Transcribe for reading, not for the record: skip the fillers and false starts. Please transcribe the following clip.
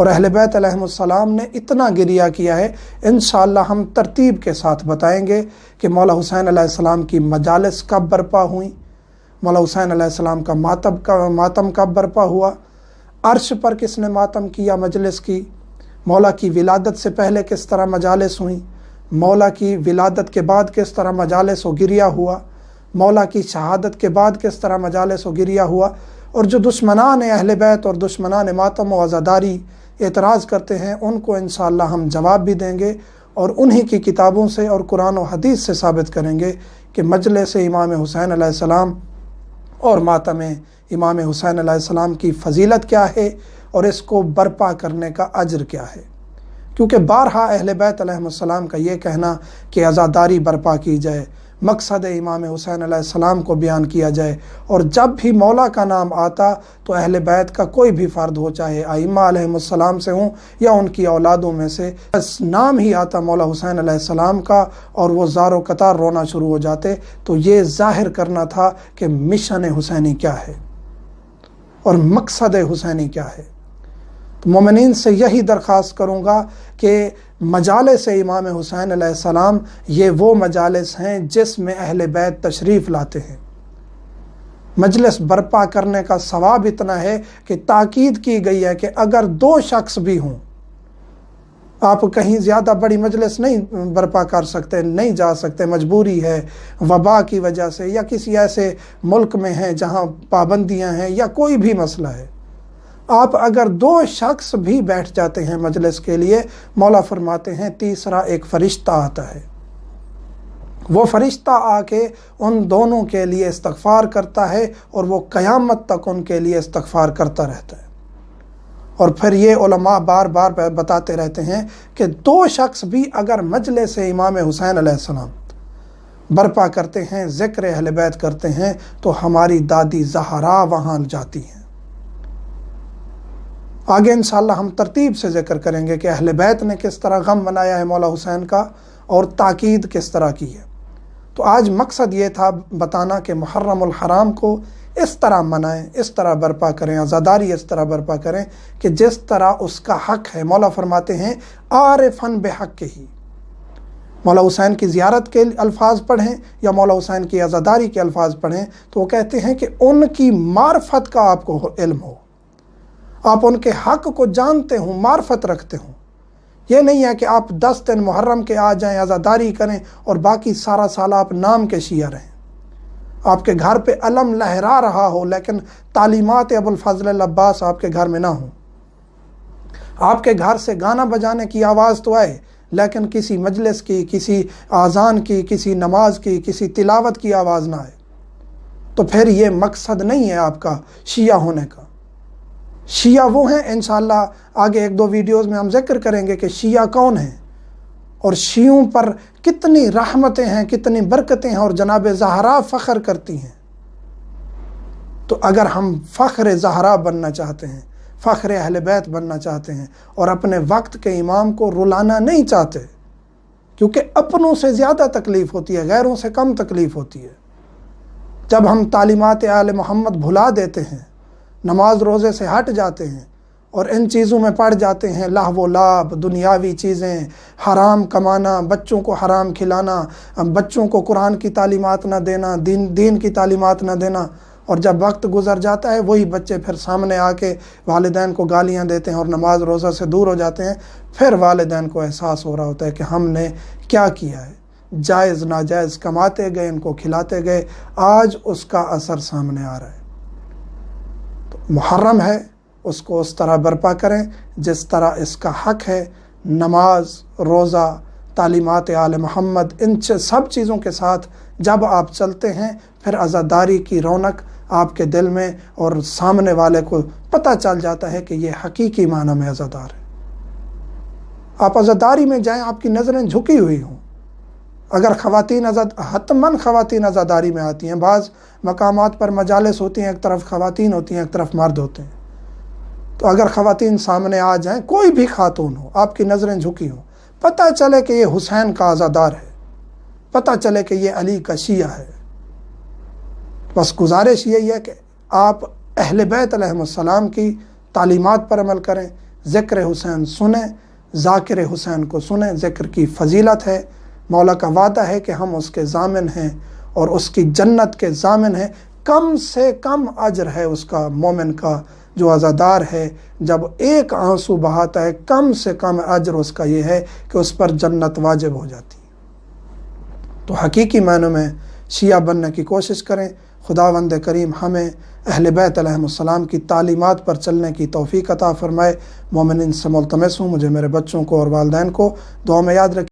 اور اہل بیت علیہم السلام نے اتنا گریہ کیا ہے، انشاءاللہ ہم ترتیب کے ساتھ بتائیں گے کہ مولا حسین علیہ السلام کی مجالس کب برپا ہوئیں، مولا حسین علیہ السلام کا ماتم کب برپا ہوا، عرش پر کس نے ماتم کیا مجلس کی، مولا کی ولادت سے پہلے کس طرح مجالس ہوئیں، مولا کی ولادت کے بعد کس طرح مجالس و گریہ ہوا، مولا کی شہادت کے بعد کس طرح مجالس و گریہ ہوا۔ اور جو دشمنان اہل بیت اور دشمنان ماتم و عزاداری اعتراض کرتے ہیں، ان کو انشاءاللہ ہم جواب بھی دیں گے، اور انہی کی کتابوں سے اور قرآن و حدیث سے ثابت کریں گے کہ مجلس امام حسین علیہ السلام اور ماتم امام حسین علیہ السلام کی فضیلت کیا ہے اور اس کو برپا کرنے کا اجر کیا ہے۔ کیونکہ بارہا اہل بیت علیہ السلام کا یہ کہنا کہ عزاداری برپا کی جائے، مقصد امام حسین علیہ السلام کو بیان کیا جائے، اور جب بھی مولا کا نام آتا تو اہل بیت کا کوئی بھی فرد ہو، چاہے ائمہ علیہ السلام سے ہوں یا ان کی اولادوں میں سے، بس نام ہی آتا مولا حسین علیہ السلام کا اور وہ زار و قطار رونا شروع ہو جاتے، تو یہ ظاہر کرنا تھا کہ مشن حسینی کیا ہے اور مقصد حسینی کیا ہے۔ تو مومنین سے یہی درخواست کروں گا کہ مجالس امام حسین علیہ السلام یہ وہ مجالس ہیں جس میں اہل بیت تشریف لاتے ہیں۔ مجلس برپا کرنے کا ثواب اتنا ہے کہ تاکید کی گئی ہے کہ اگر 2 شخص بھی ہوں، آپ کہیں زیادہ بڑی مجلس نہیں برپا کر سکتے، نہیں جا سکتے، مجبوری ہے وبا کی وجہ سے، یا کسی ایسے ملک میں ہیں جہاں پابندیاں ہیں، یا کوئی بھی مسئلہ ہے، آپ اگر 2 شخص بھی بیٹھ جاتے ہیں مجلس کے لیے، مولا فرماتے ہیں تیسرا ایک فرشتہ آتا ہے، وہ فرشتہ آ کے ان دونوں کے لیے استغفار کرتا ہے اور وہ قیامت تک ان کے لیے استغفار کرتا رہتا ہے۔ اور پھر یہ علماء بار بار بتاتے رہتے ہیں کہ 2 شخص بھی اگر مجلس امام حسین علیہ السلام برپا کرتے ہیں، ذکر اہل بیت کرتے ہیں، تو ہماری دادی زہرا وہاں جاتی ہیں۔ آگے انشاءاللہ ہم ترتیب سے ذکر کریں گے کہ اہل بیت نے کس طرح غم منایا ہے مولا حسین کا اور تاکید کس طرح کی ہے۔ تو آج مقصد یہ تھا بتانا کہ محرم الحرام کو اس طرح منائیں، اس طرح برپا کریں، عزاداری اس طرح برپا کریں کہ جس طرح اس کا حق ہے۔ مولا فرماتے ہیں عارفاً بحق ہی، مولا حسین کی زیارت کے الفاظ پڑھیں یا مولا حسین کی عزاداری کے الفاظ پڑھیں تو وہ کہتے ہیں کہ ان کی معرفت کا آپ کو علم ہو، آپ ان کے حق کو جانتے ہوں، معرفت رکھتے ہوں۔ یہ نہیں ہے کہ آپ 10 دن محرم کے آ جائیں، عزاداری کریں اور باقی سارا سال آپ نام کے شیعہ رہیں، آپ کے گھر پہ علم لہرا رہا ہو لیکن تعلیمات ابو الفضل العباس آپ کے گھر میں نہ ہوں، آپ کے گھر سے گانا بجانے کی آواز تو آئے لیکن کسی مجلس کی، کسی اذان کی، کسی نماز کی، کسی تلاوت کی آواز نہ آئے، تو پھر یہ مقصد نہیں ہے آپ کا شیعہ ہونے کا۔ شیعہ وہ ہیں، انشاءاللہ آگے 1-2 ویڈیوز میں ہم ذکر کریں گے کہ شیعہ کون ہیں اور شیعوں پر کتنی رحمتیں ہیں، کتنی برکتیں ہیں، اور جناب زہرا فخر کرتی ہیں۔ تو اگر ہم فخر زہرا بننا چاہتے ہیں، فخر اہل بیت بننا چاہتے ہیں اور اپنے وقت کے امام کو رلانا نہیں چاہتے، کیونکہ اپنوں سے زیادہ تکلیف ہوتی ہے، غیروں سے کم تکلیف ہوتی ہے، جب ہم تعلیمات آل محمد بھلا دیتے ہیں، نماز روزے سے ہٹ جاتے ہیں اور ان چیزوں میں پڑ جاتے ہیں، لہو و لعب، دنیاوی چیزیں، حرام کمانا، بچوں کو حرام کھلانا، بچوں کو قرآن کی تعلیمات نہ دینا، دین کی تعلیمات نہ دینا، اور جب وقت گزر جاتا ہے وہی بچے پھر سامنے آ کے والدین کو گالیاں دیتے ہیں اور نماز روزہ سے دور ہو جاتے ہیں، پھر والدین کو احساس ہو رہا ہوتا ہے کہ ہم نے کیا کیا ہے، جائز ناجائز کماتے گئے، ان کو کھلاتے گئے، آج اس کا اثر سامنے آ رہا ہے۔ تو محرم ہے، اس کو اس طرح برپا کریں جس طرح اس کا حق ہے، نماز، روزہ، تعلیمات آل محمد، ان سب چیزوں کے ساتھ جب آپ چلتے ہیں پھر عزاداری کی رونق آپ کے دل میں اور سامنے والے کو پتہ چل جاتا ہے کہ یہ حقیقی معنی میں عزادار ہے۔ آپ عزاداری میں جائیں، آپ کی نظریں جھکی ہوئی ہوں، اگر خواتین حتماً خواتین عزاداری میں آتی ہیں، بعض مقامات پر مجالس ہوتی ہیں، ایک طرف خواتین ہوتی ہیں، ایک طرف مرد ہوتے ہیں، تو اگر خواتین سامنے آ جائیں، کوئی بھی خاتون ہو، آپ کی نظریں جھکی ہوں، پتہ چلے کہ یہ حسین کا عزادار ہے، پتہ چلے کہ یہ علی کا شیعہ ہے، بس گزارش یہی ہے کہ آپ اہل بیت علیہ السلام کی تعلیمات پر عمل کریں، ذکر حسین سنیں، ذاکر حسین کو سنیں۔ ذکر کی فضیلت ہے، مولا کا وعدہ ہے کہ ہم اس کے ضامن ہیں اور اس کی جنت کے ضامن ہیں۔ کم سے کم اجر ہے اس کا، مومن کا جو عزادار ہے جب ایک آنسو بہاتا ہے، کم سے کم اجر اس کا یہ ہے کہ اس پر جنت واجب ہو جاتی ہے۔ تو حقیقی معنوں میں شیعہ بننے کی کوشش کریں۔ خداوند کریم ہمیں اہل بیت علیہم السلام کی تعلیمات پر چلنے کی توفیق عطا فرمائے۔ مومنین سے ملتمس ہوں مجھے، میرے بچوں کو اور والدین کو دعا میں یاد رکھیں۔